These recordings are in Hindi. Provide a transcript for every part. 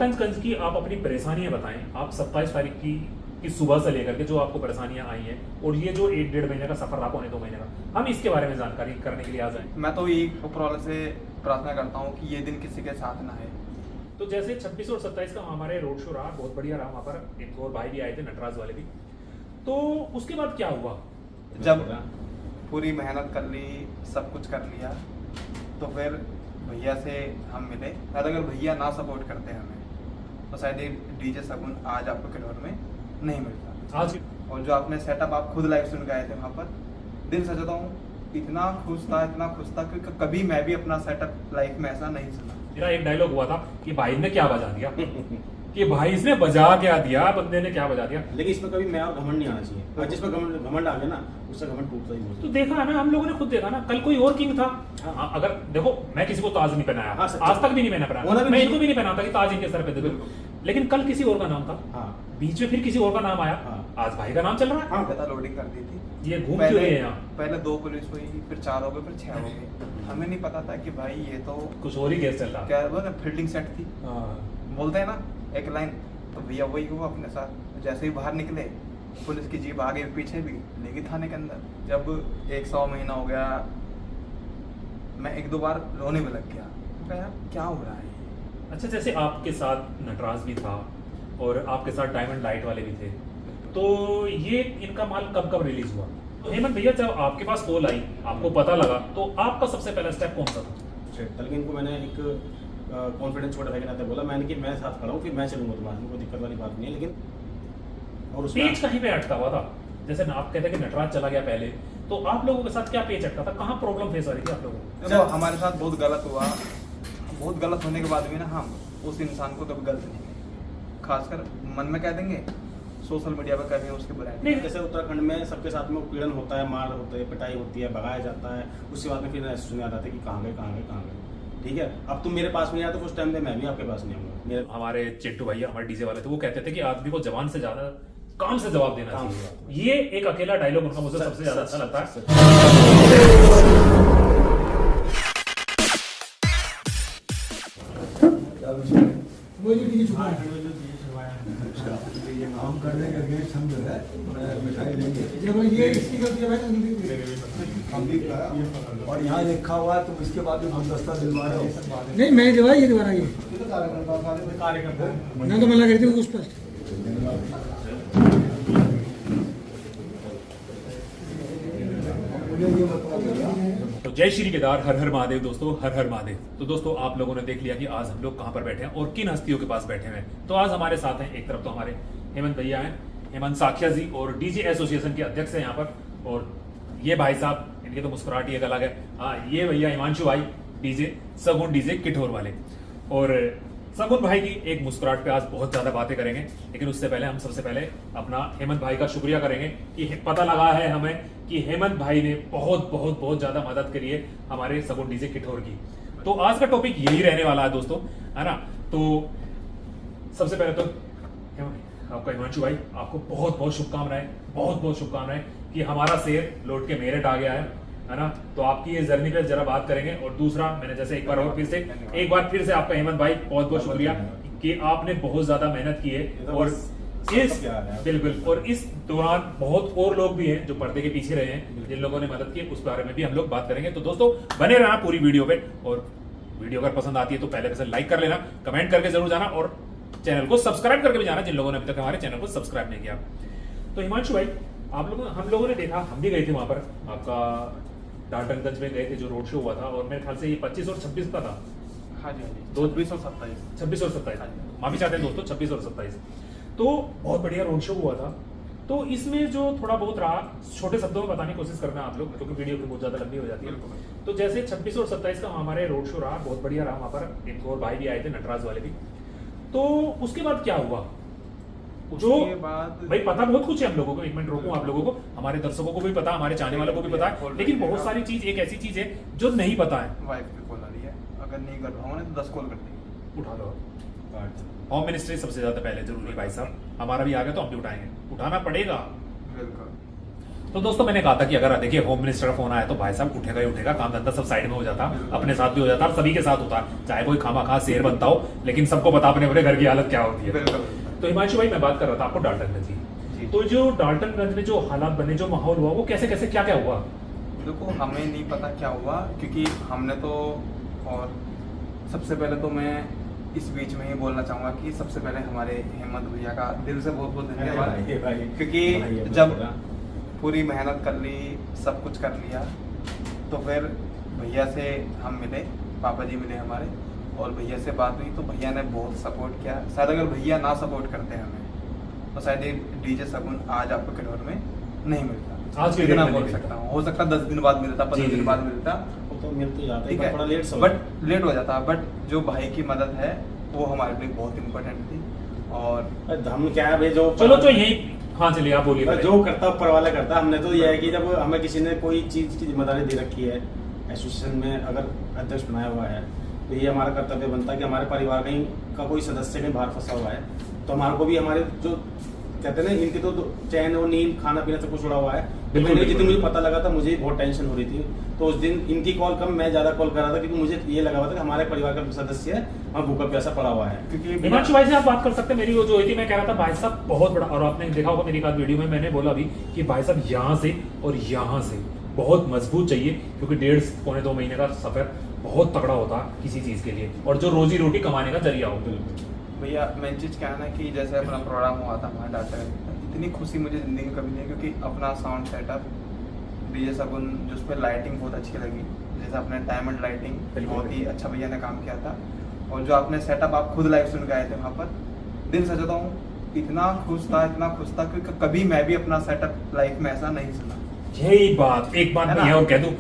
डाल्टनगंज की आप अपनी परेशानियां बताएं। आप 27 तारीख की सुबह से लेकर के जो आपको परेशानियां आई हैं और ये जो 1-1.5 महीने का सफर रहा, पौने 2 महीने का, हम इसके बारे में जानकारी करने के लिए आ जाएं। मैं तो यही ऊपर से प्रार्थना करता हूँ कि ये दिन किसी के साथ ना आए। तो जैसे 26 और 27 का हमारे रोड शो रहा, बहुत बढ़िया रहा। वहाँ पर एक और भाई भी आए थे, नटराज वाले भी। तो उसके बाद क्या हुआ? जब पूरी मेहनत कर ली, सब कुछ कर लिया, तो फिर भैया से हम मिले। और अगर भैया ना सपोर्ट करते हमें तो शायद ये डीजे शगुन आज आपको किन्नौर में नहीं मिलता आज। और जो आपने सेटअप आप खुद लाइव सुन के आए थे वहाँ पर, दिल से चाहता हूँ, इतना खुश था क्योंकि कभी मैं भी अपना सेटअप लाइफ में ऐसा नहीं सुना। मेरा एक डायलॉग हुआ था कि भाई ने क्या बजा दिया कि भाई इसने बजा क्या दिया, बंदे ने क्या बजा दिया। लेकिन इसमें कभी मैं और घमंड नहीं आना चाहिए, और जिसमें घमंड आ गया ना उससे घमंड टूटता ही नहीं। तो देखा है ना, हम लोगों ने खुद देखा ना, कल कोई और किंग था। हाँ, अगर देखो, मैं किसी को ताज नहीं पहनाया, हाँ, आज तक भी नहीं मैंने पहनाया, मैं इनको भी नहीं पहनाता कि ताज इनके सर पे दे दो। लेकिन कल किसी और का नाम था, हाँ। बीच में फिर किसी और का नाम आया, हाँ। आज भाई का नाम चल रहा है। हाँ, पता लोडिंग कर दी थी। ये घूम क्यों रहे हैं यहाँ? पहले 2 पुलिस हुई, फिर 4 हो गए, फिर 6 हो गए। हमें नहीं पता था कि भाई ये तो कुछ और ही केस चल रहा। क्या वो ना फील्डिंग सेट थी, हाँ। बोलते हैं ना एक लाइन, तो भैया वही हुआ अपने साथ। जैसे ही बाहर निकले, पुलिस की जीप आगे पीछे भी लेगी थाने के अंदर। जब 100 महीना हो गया, मैं 1-2 बार रोने में लग गया, यार क्या हो रहा है। अच्छा, जैसे आपके साथ नटराज भी था और आपके साथ डायमंड लाइट वाले भी थे, तो ये इनका माल कब कब रिलीज हुआ? तो हेमंत भैया, जब आपके पास कॉल आई, आपको पता लगा, तो आपका सबसे पहला स्टेप कौन सा था? बल्कि इनको मैंने एक कॉन्फिडेंस छोटा भाई के नाते बोला मैंने कि मैं साथ खड़ा हूँ, फिर मैं चलूंगा तुम्हारे, कोई दिक्कत वाली बात नहीं है। लेकिन और उसमें पेच कहीं पे अटका हुआ था? जैसे ना आप कहते हैं कि नटराज चला गया पहले, तो आप लोगों के साथ क्या पेच अटका था? कहाँ प्रॉब्लम फेस आ रही थी आप लोगों को? देखो, हमारे साथ बहुत गलत हुआ। बहुत गलत होने के बाद भी ना हम उस इंसान को कभी गलत नहीं कहेंगे। खासकर मन में कह देंगे, सोशल मीडिया पर कभी उसके बुराई नहीं। जैसे उत्तराखंड में सबके साथ में उत्पीड़न होता है, मार होता है, पिटाई होती है, भगाया जाता है, उसके बाद में फिर एसोसिएशन में आ जाते हैं कि कहाँ गए। ठीक है, अब तुम मेरे पास नहीं आया तो उस टाइम पे मैं भी आपके पास नहीं आऊंगा। हमारे चिट्टू भैया, हमारे डीजे वाले थे, वो कहते थे कि आदमी को जवान से ज्यादा काम से जवाब देना चाहिए। ये एक अकेला डायलॉग उनका मुझे सबसे ज्यादा अच्छा लगता है। काम करने के अगेंस्ट हम जो है मिठाई देंगे, ये इसकी गलती है भाई। और यहाँ लिखा हुआ है, तुम इसके बाद भी गुलदस्ता दिलवा रहे हो। नहीं, मैं दिलवाई, ये दिलवा रही है कार्यकर्ता ना, तो मना करती हूँ स्पष्ट। तो जय श्री केदार, हर हर महादेव दोस्तों, हर हर महादेव। तो दोस्तों, आप लोगों ने देख लिया कि आज हम लोग कहाँ पर बैठे हैं और किन हस्तियों के पास बैठे हैं। तो आज हमारे साथ हैं, एक तरफ तो हमारे हेमंत भैया हैं, हेमंत साखिया जी, और डीजे एसोसिएशन के अध्यक्ष हैं यहाँ पर। और ये भाई साहब, इनके तो मुस्कुराहट ही एक अलग है। हाँ, ये भैया हिमांशु भाई, डीजे शगुन, डीजे किठौर वाले। और शगुन भाई की एक मुस्कुराहट पे आज बहुत ज्यादा बातें करेंगे, लेकिन उससे पहले हम सबसे पहले अपना हेमंत भाई का शुक्रिया करेंगे कि पता लगा है हमें कि हेमंत भाई ने बहुत बहुत बहुत ज्यादा मदद करी है हमारे शगुन डीजे किठौर की। तो आज का टॉपिक यही रहने वाला है दोस्तों, है ना। तो सबसे पहले तो आपका हिमांशु भाई, आपको बहुत बहुत शुभकामनाएं, बहुत बहुत शुभकामनाएं कि हमारा शेर लौट के मेरठ आ गया है ना। तो आपकी ये जर्नी पे जरा बात करेंगे। और दूसरा, मैंने जैसे एक बार फिर से आपका हेमंत भाई बहुत बहुत शुक्रिया कि आपने बहुत ज्यादा मेहनत की है। और इस बिल्कुल, और इस दौरान बहुत और लोग भी हैं जो पर्दे के पीछे रहे हैं, जिन लोगों ने मदद की, उस बारे में भी हम लोग बात करेंगे। तो दोस्तों, बने रहना पूरी वीडियो पे। और वीडियो अगर पसंद आती है तो पहले वैसे लाइक कर लेना, कमेंट करके जरूर जाना, और चैनल को सब्सक्राइब करके भी जाना जिन लोगों ने अभी तक हमारे चैनल को सब्सक्राइब नहीं किया। तो हिमांशु भाई, हम लोगों ने देखा, हम भी गए थे वहां पर, आपका डाल्टनगंज में गए थे जो रोड शो हुआ था, और मेरे ख्याल से ये 25 और 26 का था। हाँ जी, 26 और 27, माफी चाहते हैं दोस्तों, 26 और 27। तो बहुत बढ़िया रोड शो हुआ था। तो इसमें जो थोड़ा बहुत रहा, छोटे शब्दों में बताने की कोशिश करना आप लोग, क्योंकि वीडियो बहुत ज्यादा लंबी हो जाती है। तो जैसे 26 और 27 का हमारे रोड शो रहा, बहुत बढ़िया रहा। वहां पर एक और भाई भी आए थे, नटराज वाले भी। तो उसके बाद क्या हुआ? जो भाई पता बहुत कुछ है हम लोगों को, एक मिनट रोकूं आप लोगों को, हमारे दर्शकों को भी पता, हमारे चाहने वालों को भी पता है, लेकिन बहुत सारी चीज एक ऐसी चीज है जो नहीं पता है। वाइफ की कॉल आ रही है, अगर नहीं कर रहा हूँ तो 10 कॉल कर देंगे। उठा लो। होम मिनिस्ट्री सबसे ज्यादा पहले जरूरी भाई साहब, हमारा भी आ गया तो हम भी उठाएंगे, उठाना पड़ेगा। बिल्कुल। तो दोस्तों मैंने कहा था कि अगर देखिए होम मिनिस्टर का फोन आया तो भाई साहब उठेगा ही उठेगा, काम धंधा सब साइड में हो जाता, अपने साथ भी हो जाता और सभी के साथ होता, चाहे कोई खामा खा शेर बनता हो, लेकिन सबको पता अपने अपने घर की हालत क्या होती है। बिल्कुल। तो हिमांशु भाई मैं बात कर रहा था आपको डाल्टनगंज जी। की, तो जो डाल्टनगंज में जो हालात बने, जो माहौल हुआ, वो कैसे कैसे क्या क्या हुआ? देखो हमें नहीं पता क्या हुआ, क्योंकि हमने तो, और सबसे पहले तो मैं इस बीच में ही बोलना चाहूंगा कि सबसे पहले हमारे हेमंत भैया का दिल से बहुत बहुत धन्यवाद, भाई, भाई। क्योंकि भाई, जब पूरी मेहनत कर ली, सब कुछ कर लिया, तो फिर भैया से हम मिले, पापा जी मिले हमारे, और भैया से बात हुई तो भैया ने बहुत सपोर्ट किया। शायद अगर भैया ना सपोर्ट करते हमें तो शायद ये डीजे शगुन आज आपको किन्नौर में नहीं मिलता। आज के इतना दिन में बोल नहीं सकता हूँ, हो सकता 10 दिन बाद मिलता, 15 जी, दिन जी। बाद मिलता, वो तो मिल तो जाता ठीक है, है, थोड़ा लेट बट लेट हो जाता। बट जो भाई की मदद है वो हमारे लिए बहुत इम्पोर्टेंट थी। और हम क्या है भाई, जो चलो तो यही, हाँ चलिए आप बोलिए पहले। जो करता ऊपर वाला करता। हमने तो यह है कि जब हमें किसी ने कोई चीज की जिम्मेदारी दे रखी है, एसोसिएशन में अगर अध्यक्ष बनाया हुआ है, तो ये हमारा कर्तव्य बनता है कि हमारे परिवार कहीं का कोई सदस्य कहीं बाहर फंसा हुआ है, तो हमारे को भी, हमारे जो कहते हैं ना, इनके तो चैन और नींद, खाना पीना सब कुछ उड़ा हुआ है। बिल्कुल, जिस दिन बिल्कुल। मुझे पता लगा था, मुझे बहुत टेंशन हो रही थी, तो उस दिन इनकी कॉल कम, मैं ज्यादा कॉल कर रहा था, क्योंकि मुझे ये लगा हुआ था कि हमारे परिवार का सदस्य है, हम भूखा प्यासा पड़ा हुआ है। क्योंकि हिमांशु भाई से आप बात कर सकते हैं। मेरी वो जो हुई थी, मैं कह रहा था भाई साहब बहुत बड़ा, और आपने देखा होगा मेरी एक आध वीडियो में मैंने बोला भी कि भाई साहब यहाँ से और यहाँ से बहुत मजबूत चाहिए, क्योंकि 1.5-2 महीने का सफर बहुत तगड़ा होता है किसी चीज के लिए, और जो रोजी रोटी कमाने का जरिया हो। भैया मेन चीज क्या है ना कि जैसे अपना प्रोग्राम हुआ था हमारा डाटा, इतनी खुशी मुझे जिंदगी में कभी नहीं है, क्योंकि अपना साउंड सेटअप, डीजे शगुन, जिस पर लाइटिंग बहुत अच्छी लगी, जैसे अपने डायमंड लाइटिंग बिल्कुल। बहुत ही अच्छा भैया ने काम किया था, और जो आपने सेटअप आप खुद लाइव सुन के आए थे वहाँ पर, दिल से कहता हूँ इतना खुश था क्योंकि कभी मैं भी अपना सेटअप लाइफ में ऐसा नहीं सुना। यही बात, एक बात है नहीं है, ना? और कह दूं,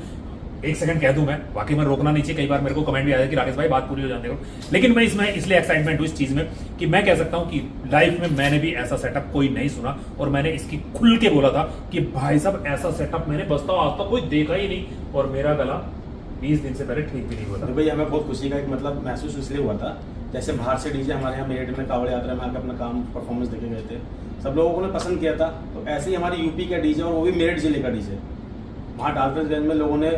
एक सेकंड कह दूं, मैं वाकई में रोकना नहीं चाहिए। कई बार मेरे को कमेंट भी आया कि राकेश भाई बात पूरी हो जाने दो, लेकिन मैं इसमें इसलिए एक्साइटमेंट हूं इस चीज में कि मैं कह सकता हूं कि लाइफ में मैंने भी ऐसा सेटअप कोई नहीं सुना, और मैंने इसकी खुल के बोला था कि भाई साहब ऐसा सेटअप मैंने बचता आज तक कोई देखा ही नहीं, और मेरा गला 20 दिन से पहले ठीक भी नहीं हुआ तो था। भाई हमें बहुत खुशी का एक मतलब महसूस इसलिए हुआ था, जैसे बाहर से डीजे हमारे यहाँ मेरठ में कावड़ यात्रा में आकर अपना काम परफॉर्मेंस देके गए थे, सब लोगों ने पसंद किया था। तो ऐसे ही हमारी यूपी का डीजे, और वो भी मेरठ जिले का डीजे, वहाँ डाल्टनगंज में लोगों ने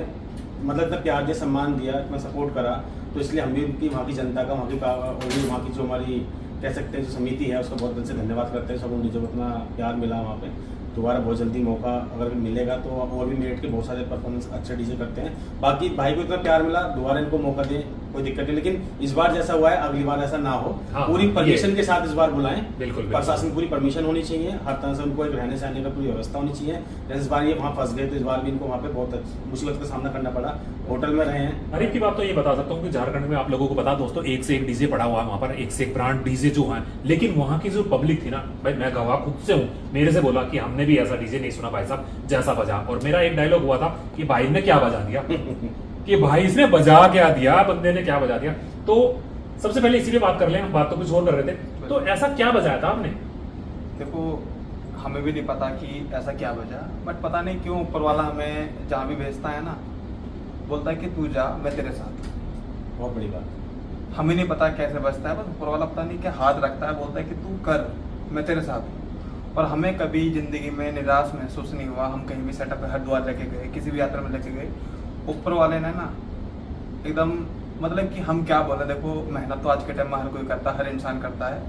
मतलब इतना प्यार दिया, सम्मान दिया, इतना सपोर्ट करा, तो इसलिए हम भी उनकी, वहाँ की जनता का, वहाँ की जो हमारी कह सकते हैं जो समिति है, उसका बहुत दिल से धन्यवाद करते हैं। सब उन्हें जब इतना प्यार मिला वहाँ पे, दोबारा बहुत जल्दी मौका अगर मिलेगा तो और भी मेरठ के बहुत सारे परफॉर्मेंस अच्छे डीजे करते हैं। बाकी भाई को इतना प्यार मिला, दोबारा इनको मौका दें, कोई दिक्कत नहीं, लेकिन इस बार जैसा हुआ है अगली बार ऐसा ना हो। हाँ, पूरी हाँ, परमिशन ये- के साथ इस बार बुलाएं, बिल्कुल। प्रशासन पूरी परमिशन होनी चाहिए, हर तरह से उनको एक रहने सहने का पूरी व्यवस्था होनी चाहिए। जैसे इस बार ये वहाँ फंस गए, तो इस बार भी इनको वहाँ पे बहुत मुसीबत का सामना करना पड़ा, होटल में रहे हैं। अरे की बात तो ये बता सकता हूँ कि झारखंड में आप लोगों को पता दोस्तों, एक से एक डीजे पड़ा हुआ है वहां पर, एक से एक ब्रांड डीजे जो है, लेकिन वहां की जो पब्लिक थी ना भाई, मैं गवाह खुद से हूँ, मेरे से बोला कि हमने भी ऐसा डीजे नहीं सुना भाई साहब जैसा बजा। और मेरा एक डायलॉग हुआ था कि भाई ने क्या बजा दिया कि भाई इसने बजा क्या दिया, बंदे ने क्या बजा दिया। तो सबसे पहले इसी पे बात कर लें, हम बात तो कुछ और कर रहे थे, तो ऐसा क्या बजाया था आपने? देखो हमें भी नहीं पता कि ऐसा क्या वजह, बट पता नहीं क्यों ऊपर वाला हमें जहाँ भी भेजता है ना, बोलता है कि तू जा मैं तेरे साथ। बहुत बड़ी बात। हमें नहीं पता कैसे बचता है, बस ऊपर वाला पता नहीं क्या हाथ रखता है, बोलता है कि तू कर मैं तेरे साथ हूँ। और हमें कभी जिंदगी में निराश महसूस नहीं हुआ। हम कहीं भी सेटअप पे हरिद्वार लेके गए, किसी भी यात्रा में लेके गए, ऊपर वाले ने ना एकदम मतलब कि हम क्या बोले, देखो मेहनत तो आज के टाइम में हर कोई करता है, हर इंसान करता है,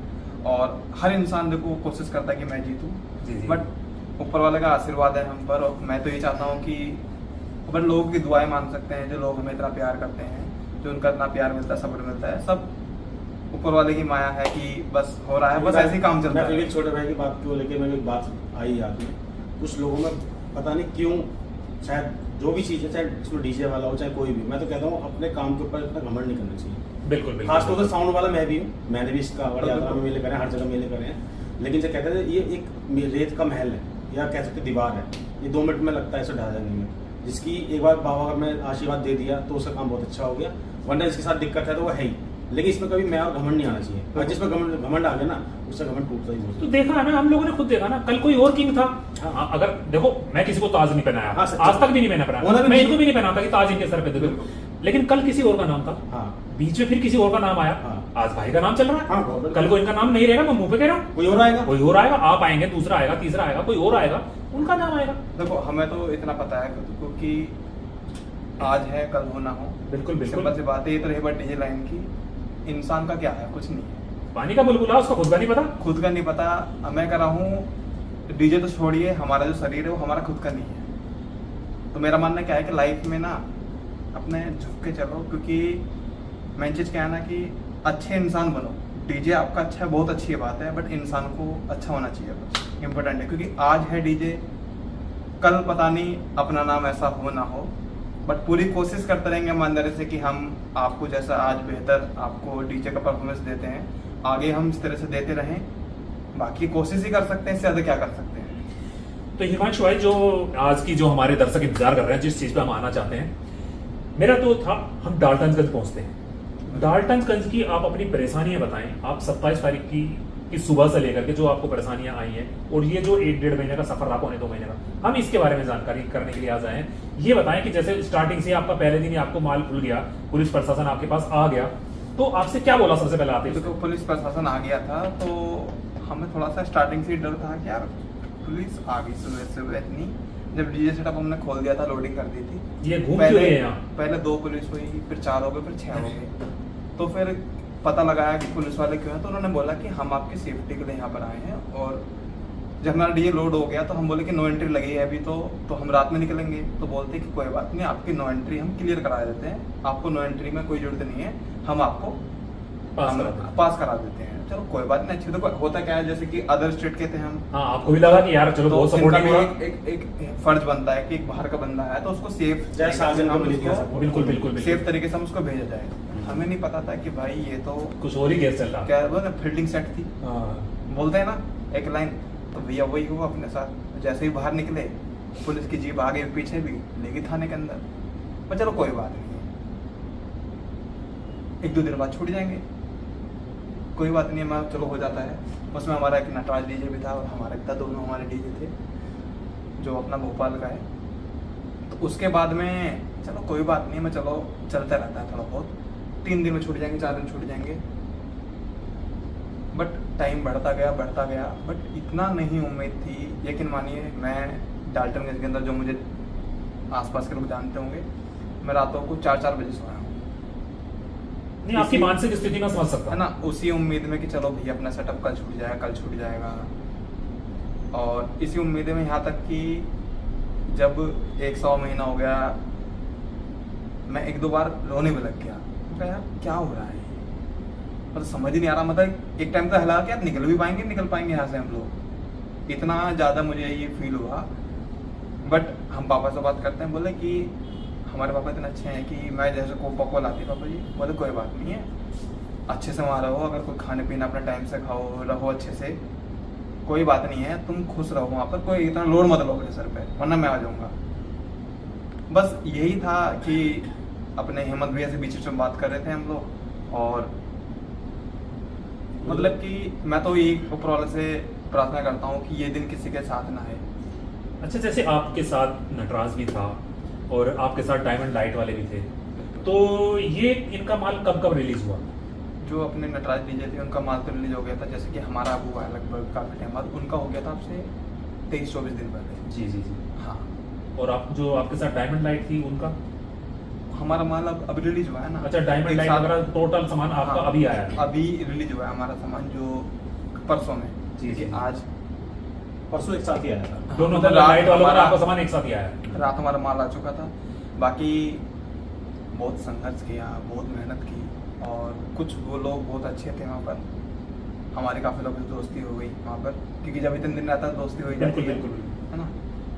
और हर इंसान देखो कोशिश करता है कि मैं जीतूं, जी, जी। बट ऊपर वाले का आशीर्वाद है हम पर। और मैं तो ये चाहता हूँ कि बट लोगों की दुआएं मान सकते हैं, जो लोग हमें इतना प्यार करते हैं, जो उनका इतना प्यार मिलता है, सपोर्ट मिलता है, सब ऊपर वाले की माया है कि बस हो रहा है, बस ऐसे ही काम चलता मैं फिर है। भी छोटे भाई की बात को लेके मेरी एक बात आई याद में, कुछ लोगों में पता नहीं क्यों, शायद जो भी चीज़ है, चाहे उसमें डीजे वाला हो चाहे कोई भी, मैं तो कहता हूँ अपने काम के ऊपर इतना घमंड नहीं करना चाहिए। बिल्कुल बिल्कुल। खासतौर से साउंड वाला मैं भी हूँ, मैंने भी इसका कावड़ यात्रा में मेले करे हैं, हर जगह मेले करे हैं, लेकिन जो कहते हैं ये एक रेत का महल है, या कह सकते दीवार है, ये 2 मिनट में लगता है इसे ढा जाने में, जिसकी एक बार बाबा ने आशीर्वाद दे दिया तो उसका काम बहुत अच्छा हो गया, वरना इसके साथ दिक्कत है तो वो है ही। लेकिन इसमें कभी मैं और घमंड नहीं आना चाहिए, और जिसमें घमंड आ गया ना उससे घमंड टूटता ही बहुत। तो देखा है ना, हम लोगों ने खुद देखा ना, कल कोई और किंग था। हाँ। अगर देखो मैं किसी को ताज नहीं पहनाया, हाँ, सच्ची। आज तक भी नहीं मैंने होना पहनाया, भी मैं नहीं। इनको भी नहीं पहनाता कि ताज इनके सर पे दे दो, बिल्कुल। लेकिन कल किसी और का नाम था, हाँ बीच में फिर किसी और का नाम आया, हाँ आज भाई का नाम चल रहा है, हाँ, बहुत कल को इनका नाम नहीं रहेगा, मैं मुंह पे कह रहा हूँ, कोई और आएगा। कोई और आएगा, आप आएंगे, दूसरा आएगा, तीसरा आएगा, कोई और आएगा, उनका नाम आएगा। देखो हमें तो इतना पता है क्योंकि आज है कल हो ना हो। बिल्कुल बिल्कुल। सिंपल सी बात है, ये तो रही बात डीजे लाइन की। इंसान का क्या है, कुछ नहीं है, पानी का बुलबुला, उसका खुद का नहीं पता। खुद का नहीं पता। मैं कह रहा हूँ डीजे तो छोड़िए, हमारा जो शरीर है वो हमारा खुद का नहीं है। तो मेरा मानना क्या है कि लाइफ में ना अपने झुक के चलो, क्योंकि मेन चीज क्या है ना कि अच्छे इंसान बनो। डीजे आपका अच्छा है, बहुत अच्छी बात है, बट इंसान को अच्छा होना चाहिए, बस इम्पोर्टेंट है। क्योंकि आज है डीजे, कल पता नहीं अपना नाम ऐसा हो ना हो, बट पूरी कोशिश करते रहेंगे हम अंदर से कि हम आपको जैसा आज बेहतर आपको डीजे का परफॉर्मेंस देते हैं, आगे हम इस तरह से देते रहें। बाकी कोशिश ही कर सकते हैं, इससे ज्यादा क्या कर सकते हैं। तो हिमांशु भाई, जो आज की जो हमारे दर्शक इंतजार कर रहे हैं, जिस चीज पे हम आना चाहते हैं, मेरा तो था हम डाल्टनगंज पहुंचते हैं। डाल्टनगंज की आप अपनी परेशानियां बताएं। आप 27 तारीख की सुबह से लेकर के जो आपको परेशानियां आई हैं, और ये जो 1-1.5 महीने का सफर रहा, पौने 2 महीने का, हम इसके बारे में जानकारी करने के लिए आज आए हैं। ये बताएं कि जैसे स्टार्टिंग से आपका पहले दिन ही आपको माल खुल गया, पुलिस प्रशासन आपके पास आ गया, तो आपसे क्या बोला सबसे पहले आते? देखो पुलिस प्रशासन आ गया था, तो हमें थोड़ा सा स्टार्टिंग से ही डर था कि यार पुलिस आ गई सुबह सुबह इतनी। जब डीजे सेटअप हमने खोल दिया था, लोडिंग कर दी थी, ये घूम क्यों रहे हैं यहाँ? पहले 2 पुलिस हुई, फिर 4 हो गए, फिर 6 हो गए। तो फिर पता लगाया कि पुलिस वाले क्यों हैं, तो उन्होंने बोला कि हम आपकी सेफ्टी के लिए यहाँ पर आए हैं। और जब हमारा डीजे लोड हो गया तो हम बोले कि नो एंट्री लगी है अभी, तो हम रात में निकलेंगे। तो बोलते कि कोई बात नहीं, आपकी नो एंट्री हम क्लियर करा देते हैं, आपको नो एंट्री में कोई जरूरत नहीं है, हम आपको पास करा देते हैं। चलो कोई बात नहीं, अच्छी। तो होता क्या है, जैसे कि अदर स्टेट के थे हम, हाँ, आपको भी लगा कि यार चलो तो बहुत इनका सपोर्टिव भी हुआ। एक फर्ज बनता है कि एक बाहर का बंदा है तो उसको सेफ चाहे साजन को मिल गया, बिल्कुल बिल्कुल सेफ तरीके से हम उसको भेजा जाए। हमें नहीं पता था कि भाई ये तो कुछ और ही केस चल रहा। क्या बोलते हैं, फील्डिंग सेट थी, हाँ। बोलते हैं ना एक लाइन। तो भैया वही हुआ अपने साथ। जैसे ही बाहर निकले, पुलिस की जीप आगे पीछे भी लेगी थाने के अंदर। पर चलो कोई बात नहीं है, 1-2 दिन बाद छूट जाएंगे, कोई बात नहीं है, मैं चलो हो जाता है। उसमें हमारा एक नटराज डीजे भी था और हमारा भी था, दोनों हमारे डीजे थे जो अपना भोपाल का है। तो उसके बाद में चलो कोई बात नहीं है, मैं चलो चलता रहता है थोड़ा बहुत। 3 दिन में छूट जाएंगे, 4 दिन छूट जाएंगे, बट टाइम बढ़ता गया, बट इतना नहीं उम्मीद थी। यकीन मानिए, मैं डाल्टनगंज के अंदर, जो मुझे आसपास के लोग जानते होंगे, मैं रातों को 4-4 बजे सोया हूँ। नहीं, आपकी मानसिक स्थिति में समझ सकता है ना, उसी उम्मीद में कि चलो भैया अपना सेटअप कल छूट जाएगा। और इसी उम्मीद में यहाँ तक कि जब 100 महीना हो गया, मैं 1-2 बार रोने में लग गया। मैं यार क्या हो रहा है, मतलब समझ ही नहीं आ रहा। मतलब एक टाइम तो हला कि यार निकल पाएंगे यहाँ से हम लोग, इतना ज़्यादा मुझे ये फील हुआ। बट हम पापा से बात करते हैं, बोले कि हमारे पापा इतने अच्छे हैं कि मैं जैसे कोको लाती, पापा जी बोले कोई बात नहीं है, अच्छे से वहाँ रहो, अगर कोई खाने पीना अपना टाइम से खाओ, रहो अच्छे से, कोई बात नहीं है, तुम खुश रहो वहाँ पर, कोई इतना लोड मत लो अपने सर पे, वरना मैं आ जाऊँगा। बस यही था कि अपने हेमंत भैया से बीच में बात कर रहे थे हम लोग। और मतलब कि मैं तो यही ऊपर वाले से प्रार्थना करता हूँ कि ये दिन किसी के साथ ना है। अच्छा, जैसे आपके साथ नटराज भी था और आपके साथ डायमंड लाइट वाले भी थे, तो ये इनका माल कब रिलीज हुआ? जो अपने नटराज डीजे थे उनका माल तो रिलीज हो गया था, जैसे कि हमारा अब हुआ है लगभग काफ़ी टाइम बाद, उनका हो गया था आपसे 23-24 दिन पहले। जी। हाँ। और आप जो आपके साथ डायमंड लाइट थी, उनका हमारा माल अब रिलीज हुआ है ना। अच्छा, डायमंड लाइट वगैरह टोटल सामान आपका हाँ, अभी आया है? अभी रिलीज हुआ है हमारा सामान, जो परसों में। जी। आज परसों एक साथ ही आया था। दोनों मतलब लाइट वालों का हमारा- आपका सामान एक साथ ही आया है? रात हमारा माल आ चुका था। बाकी बहुत संघर्ष किया, बहुत मेहनत की, और कुछ वो लोग बहुत अच्छे थे वहाँ पर, हमारे काफ़ी लोगों से दोस्ती हो गई वहाँ पर, क्योंकि जब इतने दिन रहता है दोस्ती हो ही जाती है, बिल्कुल। है ना।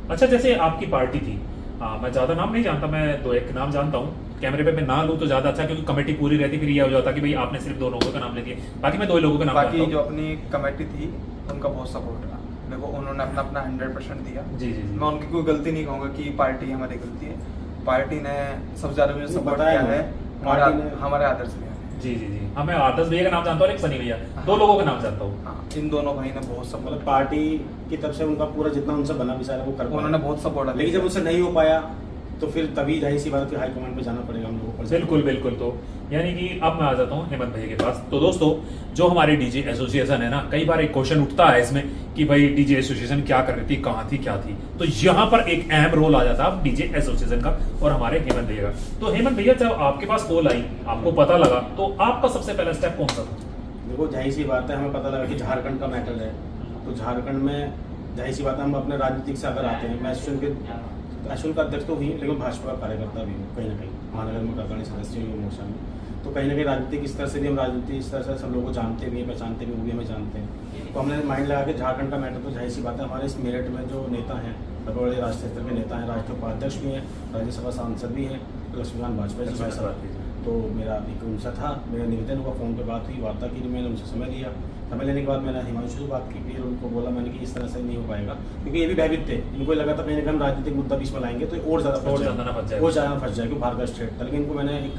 अच्छा, जैसे आपकी पार्टी थी, मैं ज्यादा नाम नहीं जानता, मैं 2-1 नाम जानता हूँ, कैमरे पे मैं ना लूँ तो ज्यादा अच्छा, क्योंकि कमेटी पूरी रहती, फिर ये हो जाता कि भाई आपने सिर्फ 2 लोगों का नाम ले दिया, बाकी मैं 2 लोगों का नाम बाकी जानता जो हूँ। अपनी कमेटी थी उनका बहुत सपोर्ट रहा, देखो उन्होंने अपना 100% दिया। जी। मैं उनकी कोई गलती नहीं कहूँगा कि पार्टी हमारी गलती है, पार्टी ने सबसे ज़्यादा मुझे सपोर्ट बताया किया है, पार्टी ने- हमारे आदर्श भैया ने। जी। हाँ, मैं आदर्श भैया का नाम जानता हूँ और एक सनी भैया, 2 लोगों का नाम जानता हूँ। हाँ, इन दोनों भाई ने बहुत मतलब सपोर्ट, पार्टी की तरफ से उनका पूरा जितना उनसे बना विचार है वो कर पाए। उन्होंने बहुत सपोर्ट लेकिन जब उनसे नहीं हो पाया तो फिर तभी जाहिर सी बात है हाईकमांड पे जाना पड़ेगा हम लोगों को। बिल्कुल बिल्कुल। तो यानी कि अब मैं आ जाता हूँ हेमंत भैया के पास। तो दोस्तों जो हमारे डीजे एसोसिएशन है ना, कई बार एक क्वेश्चन उठता है इसमें कि भाई डीजे एसोसिएशन क्या कर रही थी, कहाँ थी, क्या थी। तो यहाँ पर एक अहम रोल आ जाता है डीजे एसोसिएशन का और हमारे हेमंत भैया का। तो हेमंत भैया जब आपके पास कॉल आई, आपको पता लगा, तो आपका सबसे पहला स्टेप कौन सा था? देखो जाहिर सी बात है, हमें पता लगा कि झारखंड का मैटर है, तो झारखंड में जाहिर सी बात है हम अपने राजनीतिक से अगर आते हैं, मैं एसोसिएशन का अध्यक्ष तो हुई, लेकिन भाजपा का कार्यकर्ता भी हूँ कहीं ना कहीं, महानगर में अग्रणी सदस्य हुई मोर्चा में। तो कहीं ना कहीं राजनीतिक स्तर से भी हम राजनीतिक स्तर से सब लोगों को जानते भी हैं, पहचानते भी, वो भी हमें जानते हैं। तो हमने माइंड लगा कि झारखंड का मैटर तो जाहिर सी बात है हमारे इस मेरठ में जो नेता हैं, बड़े बड़े राष्ट्रीय स्तर के नेता हैं, राष्ट्रीय उपाध्यक्ष भी हैं, राज्यसभा सांसद भी हैं, लक्ष्मीकांत वाजपेयी जी भाई साहब। तो मेरा एक उनसे था, मेरा निवेदन हुआ, फ़ोन पे बात हुई, वार्ता की, मैंने उनसे समय लिया। समय लेने के बाद मैंने हिमांशु से बात की, फिर उनको बोला मैंने कि इस तरह से नहीं हो पाएगा, क्योंकि ये भी भयभीत थे, इनको लगा था कहीं ना कहीं हम राजनीतिक मुद्दा बीच में लाएंगे तो और ज़्यादा फंस जाएगा बाहर का स्टेट। लेकिन इनको मैंने एक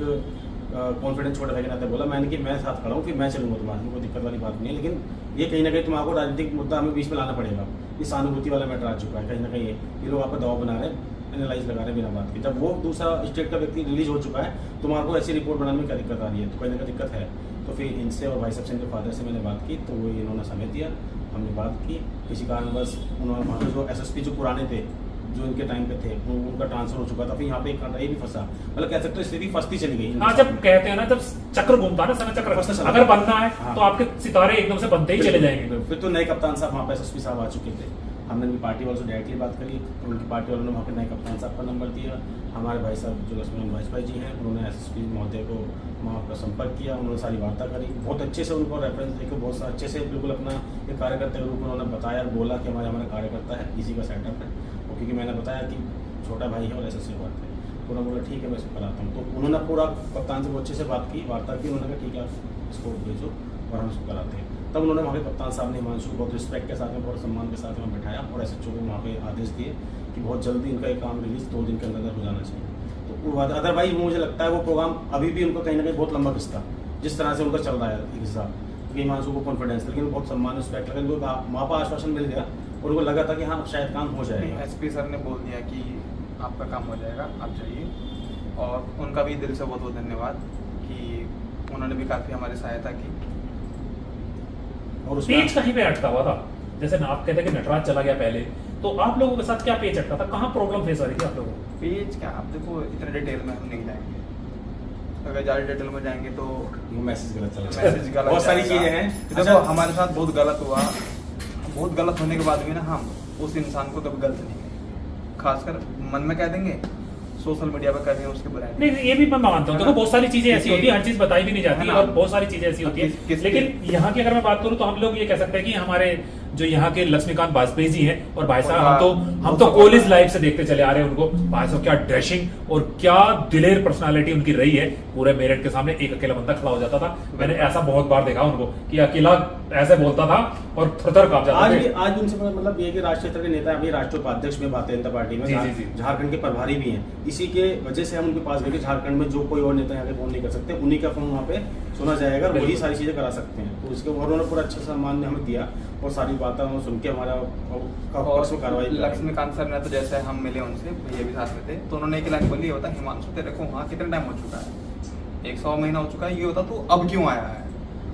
कॉन्फिडेंस छोटे भाई के नाते बोला मैंने कि मैं साथ खड़ा हूँ, फिर मैं चलूँगा तुम्हारे, कोई दिक्कत वाली बात नहीं है, लेकिन ये कहीं ना कहीं तुम्हारा राजनीतिक मुद्दा हमें बीच में लाना पड़ेगा। ये सहानुभूति वाला मैटर आ चुका है कहीं ना कहीं, ये लोग आपका दबाव बना रहे हैं, एनालाइज लगा रहे बिना बात की। जब वो दूसरा स्टेट का व्यक्ति रिलीज हो चुका है तो तुम्हारे को ऐसी रिपोर्ट बनाने में क्या दिक्कत आ रही है, तो कहीं ना कहीं दिक्कत है। तो फिर इनसे और भाई साहब से, इनके फादर से मैंने बात की, तो वो इन्होंने समय दिया, हमने बात की। किसी कारणवश उन्होंने वहाँ पे जो एसएसपी जो पुराने थे, जो इनके टाइम पे थे, उनका ट्रांसफर हो चुका था, फिर यहाँ पे एक कांटा ये भी फंसा, मतलब कह सकते हो स्थिति फंसती चली गई। हाँ, जब कहते हैं ना, जब चक्र घूमता है ना, समय चक्र, अगर बनना है तो आपके सितारे एकदम से बनते ही चले जाएंगे। फिर तो नए कप्तान साहब वहाँ पे एसएसपी साहब आ चुके थे, हमने भी पार्टी वालों से डायरेक्टली बात करी, उनकी पार्टी वालों ने वहाँ पे नए कप्तान साहब का नंबर दिया। हमारे भाई साहब जो लक्ष्मीकांत वाजपेयी जी हैं, उन्होंने एसएसपी महोदय को वहाँ पर संपर्क किया, उन्होंने सारी वार्ता करी, बहुत अच्छे से उनको रेफरेंस देकर बहुत अच्छे से बिल्कुल अपना एक कार्यकर्ता के रूप में उन्होंने बताया और बोला कि हमारा कार्यकर्ता है, इसी का सेटअप है। और क्योंकि मैंने बताया कि छोटा भाई है और एसएससी बात है, तो उन्होंने बोला ठीक है मैं इसको कराता हूँ। तो उन्होंने पूरा कप्तान से बहुत अच्छे से बात की, वार्ता की, उन्होंने कहा ठीक है आप इसको भेजो और हम इसको कराते हैं। तब उन्होंने वहाँ पे कप्तान साहब ने हिमांशु बहुत रिस्पेक्ट के साथ में, बहुत सम्मान के साथ में बैठाया और एसएचओ को वहाँ पे आदेश दिए कि बहुत जल्दी इनका एक काम रिलीज 2 दिन के अंदर हो जाना चाहिए। तो अदरवाइज मुझे लगता है वो प्रोग्राम अभी भी उनका कहीं ना कहीं बहुत लंबा खिस्ता, जिस तरह से उनका चल रहा है एक हिसाब, क्योंकि हिमांशु को कॉन्फिडेंस, लेकिन बहुत सम्मान रिस्पेक्ट लगा, उनको वहाँ पर आश्वासन मिल गया और उनको लगा था कि हाँ शायद काम हो जाएगा। एसपी सर ने बोल दिया कि आपका काम हो जाएगा, आप जाइए, और उनका भी दिल से बहुत बहुत धन्यवाद कि उन्होंने भी काफ़ी हमारी सहायता की। और पेच कहीं पे अटका हुआ था, जैसे आप कहते हैं कि नटराज चला गया पहले, तो आप लोगों के साथ क्या पेच अटका था, कहाँ प्रॉब्लम फेस आ रही थी आप लोगों को? पेज क्या, आप देखो इतने डिटेल में हम नहीं जाएंगे, अगर ज़्यादा डिटेल में जाएंगे तो वो मैसेज गलत चला, मैसेज गलत, बहुत सारी जाएगा। चीजें हैं। देखो हमारे साथ बहुत गलत हुआ, बहुत गलत होने के बाद भी ना हम उस इंसान को कभी गलत नहीं कहेंगे, खासकर मन में कह देंगे, सोशल मीडिया पर कभी उसके बुराई नहीं, ये भी मैं मानता हूँ। देखो बहुत सारी चीजें ऐसी होती है, हर चीज बताई भी नहीं जाती और बहुत सारी चीजें ऐसी होती है। लेकिन यहाँ की अगर मैं बात करूँ तो हम लोग ये कह सकते हैं कि हमारे जो यहाँ के लक्ष्मीकांत वाजपेयी जी हैं और भाई साहब, हम तो कॉलेज लाइफ से देखते चले आ रहे हैं उनको। भाई साहब क्या ड्रेसिंग और क्या दिलेर पर्सनालिटी उनकी रही है, पूरे मेरठ के सामने एक अकेला बंदा खड़ा हो जाता था। मैंने ऐसा बहुत बार देखा उनको कि अकेला ऐसे बोलता था और थर कांप जाता था। आज उनसे मतलब ये कि राष्ट्रीय स्तर के नेता अभी राष्ट्रीय उपाध्यक्ष में भारतीय जनता पार्टी में, झारखंड के प्रभारी भी हैं, इसी के वजह से हम उनके पास गए कि झारखंड में जो कोई और नेता यहाँ फोन नहीं कर सकते, उन्हीं का फोन वहाँ पे सुना जाएगा, वही सारी चीजें करा सकते हैं। तो उसके उन्होंने पूरा अच्छा सम्मान हमें दिया और सारी बातें सुन के हमारा कार्रवाई। लक्ष्मीकांत सर ने तो जैसे हम मिले उनसे, भैया भी साथ में थे, तो उन्होंने एक लाइन बोली, ये होता हिमांशु तेरे को वहाँ कितना टाइम हो चुका है, 100 महीना हो चुका है, ये होता तो अब क्यों आया है।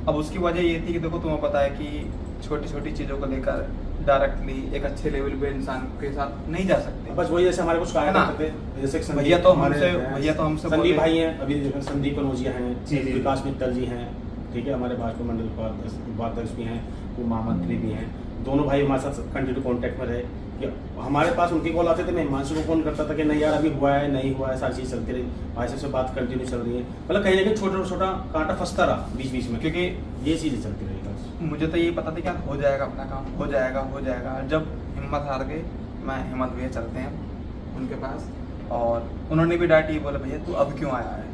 अब उसकी वजह ये थी कि देखो तुम्हें पता है कि छोटी छोटी चीजों को लेकर डायरेक्टली एक अच्छे लेवल पे इंसान के साथ नहीं जा सकते। बस वही जैसे हमारे कुछ कार्यकर्ता थे, जैसे भैया तो हमसे संदीप भाई हैं, अभी संदीप कनौजिया हैं, विकास मित्तल जी हैं, ठीक है, हमारे भाजपा मंडल उपाध्यक्ष भी हैं, वो महामंत्री भी हैं, दोनों भाई हमारे साथ कंटिन्यू कांटेक्ट में रहे कि हमारे पास उनकी कॉल आते थे, मैं हिमांशु को फोन करता था कि नहीं यार अभी हुआ है नहीं हुआ है, सारी चीज़ चलती रही, भाई साहब से बात कंटिन्यू चल रही है, मतलब कहीं ना कहीं छोटा छोटा कांटा फंसता रहा बीच बीच में, क्योंकि ये चीज़ें चलती रही। मुझे तो ये पता था कि हो जाएगा अपना काम, हो जाएगा हो जाएगा। जब हिम्मत हार गई, मैं हिम्मत भैया चलते हैं उनके पास, और उन्होंने भी डांटी, बोले भैया तू अब क्यों आया है।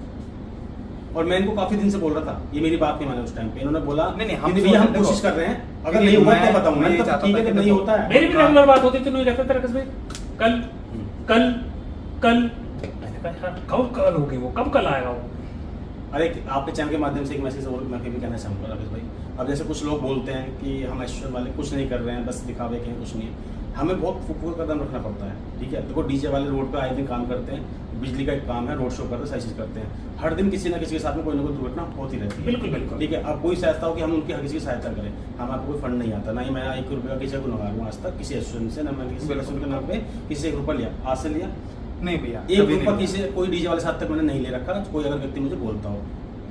और मैं इनको काफी दिन से बोल रहा था, ये मेरी बात नहीं माने उस टाइम पे, इन्होंने बोला नहीं हम कोशिश कर रहे हैं, अगर नहीं हुआ तो बताऊंगा, ठीक है, नहीं होता है। मेरी भी रेगुलर बात होती थी, रहता था रकेश भाई, कल कल कल, कब कल होगी वो, कब कल आएगा वो। अरे आपके चैनल के माध्यम से एक मैसेज और मैं भी कहना चाहूंगा रकेश भाई, अब जैसे कुछ लोग बोलते हैं कि हम एसोसिएशन वाले कुछ नहीं कर रहे हैं, बस दिखावे के हैं, कुछ नहीं है। हमें बहुत फुकफुक कदम रखना पड़ता है, ठीक है। देखो डीजे वाले रोड पे आए दिन काम करते हैं, बिजली का एक काम है, रोड शो करते हैं, सारी चीज़ करते हैं। हर दिन किसी ना किसी के साथ में कोई ना कोई दुर्घटना होती रहती है। बिल्कुल बिल्कुल। ठीक है, अब कोई चाहता हो कि हम उनकी हर किसी की सहायता करें, हमारे कोई फंड नहीं आता, ना ही मैं 1 रुपये का किसी को लगा रहा हूँ आज तक किसी एसोसिएशन से, ना मैंने किसी एसोसिएशन के नाम पे किसी से 1 रुपया लिया, आज से लिया नहीं भैया, 1 कभी रुपया नहीं किसी कोई डीजे वाले साथ तक मैंने नहीं ले रखा। कोई अगर व्यक्ति मुझे बोलता हो,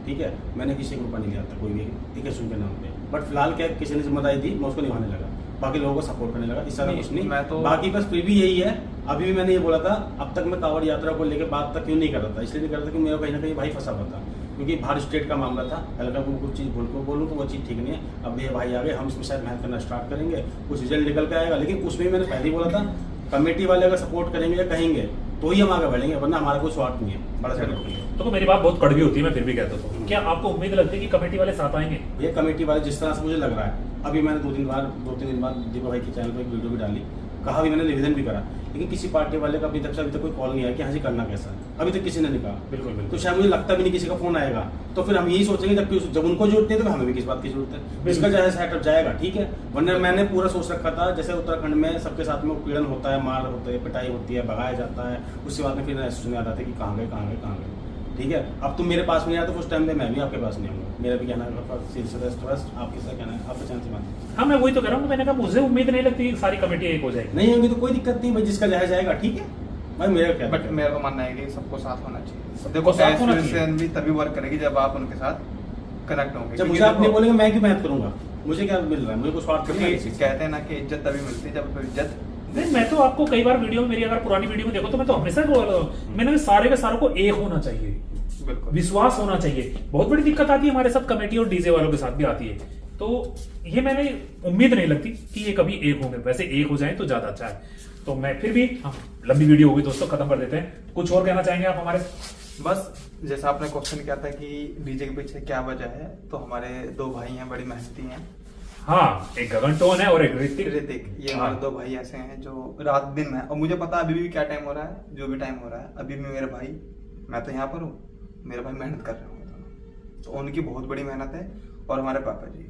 ठीक है, मैंने किसी 1 रुपया नहीं लिया था कोई भी एक एसोसिएशन के नाम पे। बट फिलहाल क्या किसी ने जिम्मेदारी दी, मैं उसको निभाने लगा, बाकी लोगों को सपोर्ट करने लगा, इससे कुछ नहीं। मैं तो बाकी बस फिर भी यही है, अभी भी मैंने ये बोला था, अब तक मैं कांवड़ यात्रा को लेकर बात तक क्यों नहीं कर रहा था, इसलिए नहीं कर रहा था कि मेरा कहीं ना कहीं भाई फंसा हुआ था, क्योंकि बाहर स्टेट का मामला था। अगर मैं कुछ चीज़ भूल को बोलूँ तो वो चीज़ ठीक नहीं है। अब ये भाई आ गए, हम इसमें शायद मेहनत करना स्टार्ट करेंगे, कुछ रिजल्ट निकल के आएगा। लेकिन उसमें भी मैंने पहले ही बोला था, कमेटी वाले अगर सपोर्ट करेंगे या कहेंगे तो ही हम आगे बढ़ेंगे, वरना हमारा कोई स्वार्थ नहीं है बड़ा से। तो मेरी बात बहुत कड़वी होती है, मैं फिर भी कहता हूँ, क्या आपको उम्मीद लगती है कि कमेटी वाले साथ आएंगे? ये कमेटी वाले जिस तरह से मुझे लग रहा है, अभी मैंने 2-3 दिन बाद दीपक भाई के चैनल पर एक वीडियो भी डाली, कहा भी मैंने, निवेदन भी करा, लेकिन किसी पार्टी वाले का अभी तक कोई कॉल नहीं आया कि हाँ जी करना कैसा है, अभी तक किसी ने नहीं कहा। बिल्कुल बिल्कुल। तो शायद मुझे लगता भी नहीं किसी का फोन आएगा, तो फिर हम यही सोचेंगे जब उनको जरूरत नहीं है तो हमें भी किस बात की जरूरत है, इसका चाहे सेटअप जाएगा, ठीक है। वरना मैंने पूरा सोच रखा था, जैसे उत्तराखंड में सबके साथ में उत्पीड़न होता है, मार होता है, पिटाई होती है, भगाया जाता है, उसके बाद में फिर एसोसिएशन याद आता है कि कहाँ गए, ठीक है। अब तुम मेरे पास नहीं आया तो उस टाइम में मैं भी आपके पास नहीं आऊंगा, मेरा भी कहना है आपके साथ कहना है, आपका चांस मानिए। हाँ मैं वही तो कह रहा हूँ, मैंने कहा मुझे उम्मीद नहीं लगती कि सारी कमेटी एक हो जाएगी। नहीं होगी तो कोई दिक्कत नहीं भाई, जिसका जाएगा, ठीक है भाई, मेरा क्या। बट मेरा तो मानना है कि सबको साथ होना चाहिए। सबको देखो साथ होना चाहिए। एसोसिएशन भी तभी वर्क करेगी जब आप उनके साथ कनेक्ट होंगे। जब मुझे क्योंकि आप नहीं देखो, बोलेंगे मैं क्यों मेहनत करूंगा, मुझे क्या मिल रहा है, मुझे कुछ स्वार्थ नहीं है क्योंकि कहते हैं ना कि इज्जत तभी मिलती है जब इज्जत। नहीं मैं तो आपको कई बार वीडियो में, मेरी अगर पुरानी वीडियो में देखो तो मैं तो हमेशा बोल रहा हूँ, मैंने सारे के सारों को एक होना चाहिए, बिल्कुल विश्वास होना चाहिए। बहुत बड़ी दिक्कत आती है हमारे साथ कमेटी और डीजे वालों के साथ भी आती है, तो ये मैंने उम्मीद नहीं लगती कि ये कभी एक होंगे। वैसे एक हो जाए तो ज्यादा अच्छा है। तो मैं फिर भी, हाँ लंबी वीडियो होगी दोस्तों, खत्म कर देते हैं। कुछ और कहना चाहेंगे आप हमारे? बस जैसा आपने क्वेश्चन किया था कि डीजे के पीछे क्या वजह है, तो हमारे 2 भाई हैं, बड़ी मेहनती हैं। हाँ, एक गगन टोन है और एक ऋतिक, ये हमारे 2 भाई ऐसे हैं जो रात दिन में, और मुझे पता है अभी भी क्या टाइम हो रहा है, जो भी टाइम हो रहा है, अभी भी मेरे भाई, मैं तो यहाँ पर हूँ, मेरे भाई मेहनत कर रहे होंगे, तो उनकी बहुत बड़ी मेहनत है। और हमारे पापा जी,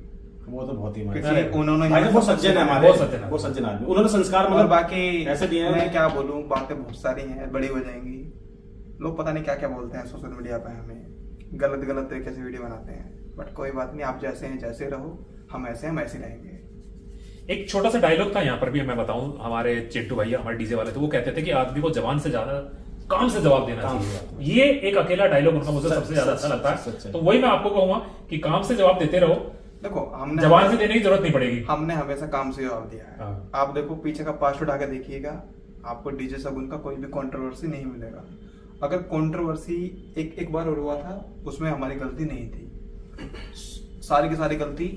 वो तो बहुत ही क्योंकि उन्होंने भाई तो बहुत सज्जन है हमारे, बहुत सज्जन है। बहुत सज्जन आदमी, उन्होंने संस्कार और मतलब बाकी ऐसे दिए हैं। मैं क्या बोलूं, बातें बहुत सारी हैं, बड़ी हो जाएंगी, लोग पता नहीं क्या क्या बोलते हैं सोशल मीडिया पे, हमें गलत तरीके से वीडियो बनाते हैं। बट कोई बात नहीं, आप जैसे हैं जैसे रहो, हम ऐसे रहेंगे। एक छोटा सा डायलॉग था यहाँ पर भी मैं बताऊं, हमारे चिट्टू भैया हमारे डीजे वाले थे, वो कहते थे कि आदमी को जवान से ज्यादा काम से जवाब देना चाहिए। ये एक अकेला डायलॉग उनका मुझे सबसे ज्यादा अच्छा लगता है। तो वही मैं आपको कहूंगा कि काम से जवाब देते रहो, देखो हमने जवान से देने की जरूरत नहीं पड़ेगी। हमने हमेशा काम से जवाब दिया है। हाँ। आप देखो पीछे का पास्ट उठा के देखिएगा, आपको डीजे सगुन का कोई भी कंट्रोवर्सी नहीं मिलेगा। अगर कंट्रोवर्सी एक बार हुआ था, उसमें हमारी गलती नहीं थी, सारी की सारी गलती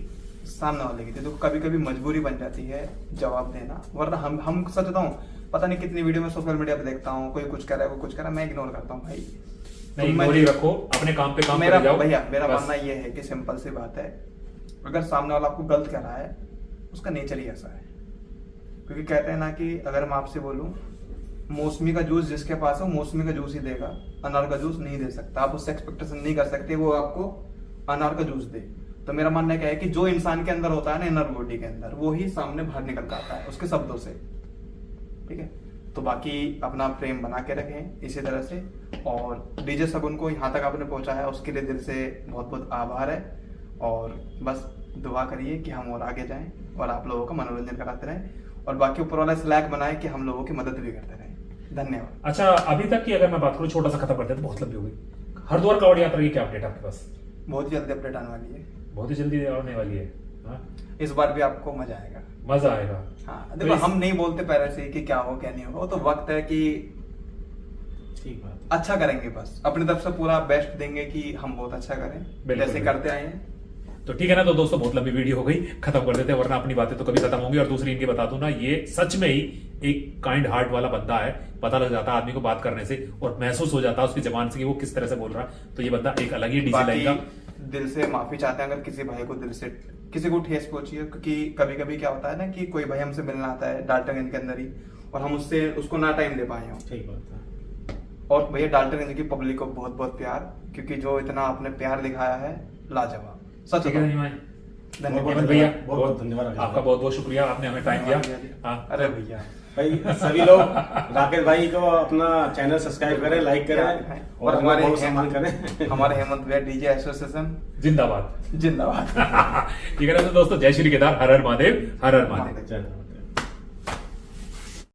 सामने वाले की थी। तो कभी कभी मजबूरी बन जाती है जवाब देना, वरना हम सच बताऊं, पता नहीं कितनी वीडियो में सोशल मीडिया पे देखता हूँ, कोई कुछ कह रहा है, कोई कुछ कह रहा है, मैं इग्नोर करता हूँ भाई। नहीं, इग्नोर ही रखो, अपने काम पे काम मेरा करते जाओ। भैया मेरा बस। मानना ये है कि सिंपल सी बात है, अगर सामने वाला आपको गलत कह रहा है, उसका नेचर ही ऐसा है। क्योंकि कहते हैं ना कि अगर मैं आपसे बोलूं, मौसमी का जूस जिसके पास है, मौसमी का जूस ही देगा, अनार का जूस नहीं दे सकता। आप उससे एक्सपेक्टेशन नहीं कर सकते वो आपको अनार का जूस दे। तो मेरा मानना क्या है कि जो इंसान के अंदर होता है ना, इनर बॉडी के अंदर, वो ही सामने बाहर निकल कर आता है उसके शब्दों से। ठीक है, तो बाकी अपना प्रेम बना के रखें इसी तरह से। और डीजे सगुन को यहाँ तक आपने पहुंचाया, उसके लिए दिल से बहुत बहुत आभार है। और बस दुआ करिए कि हम और आगे जाएं और आप लोगों का मनोरंजन कराते रहें, और बाकी ऊपर वाला स्लैक बनाए कि हम लोगों की मदद भी करते रहें। धन्यवाद। अच्छा, अभी तक की अगर मैं बात करूं, छोटा सा खत्म करते हैं तो बहुत लंबी हो गई। हरिद्वार कांवड़ यात्रा की क्या अपडेट आपके पास? बहुत जल्दी अपडेट आने वाली है, बहुत ही जल्दी आने वाली है। हाँ? इस बार भी आपको मजा आएगा। मजा आएगा। हाँ देखो, हम नहीं बोलते पहले से कि क्या हो क्या नहीं होगा, वो तो वक्त है कि ठीक बात। अच्छा करेंगे, बस अपनी तरफ से पूरा बेस्ट देंगे कि हम बहुत अच्छा करें, बिल्कुल, जैसे करते आए हैं। तो ठीक है ना, तो दोस्तों बहुत लंबी वीडियो हो गई, खत्म कर देते हैं, वरना अपनी बातें तो कभी खत्म होंगी। और दूसरी इनकी बता दूं ना, ये सच में ही एक काइंड हार्ट वाला बंदा है, पता लग जाता है आदमी को बात करने से, और महसूस हो जाता है उसकी जबान से कि वो किस तरह से बोल रहा है। तो ये बंदा एक अलग ही डीजे लाइन का। दिल से माफी चाहते हैं अगर किसी भाई को दिल से किसी को ठेस पहुंची है, क्योंकि कभी कभी क्या होता है ना कि कोई भाई हमसे मिलना आता है डाल्टनगंज के अंदर ही, और हम उसको ना टाइम दे पाए हों। ठीक बात है। और भैया डाल्टनगंज की पब्लिक को बहुत बहुत प्यार, क्योंकि जो इतना आपने प्यार दिखाया है, लाजवाब, सच ठीक है बताऊं। नहीं भाई? हेमंत भैया बहुत बहुत धन्यवाद राकेश आपका भाई। बहुत बहुत शुक्रिया, आपने हमें टाइम दिया। हाँ अरे भैया भाई सभी लोग राकेश भाई को अपना चैनल सब्सक्राइब करें, लाइक करें और हमारे बहुत सम्मान करें। हमारे हेमंत भैया डीजे एसोसिएशन जिंदाबाद। जिंदाबाद। ठीक है ना, तो दोस्तों जय श्री केदार, हर हर महादेव, हर हर महादेव। चलो।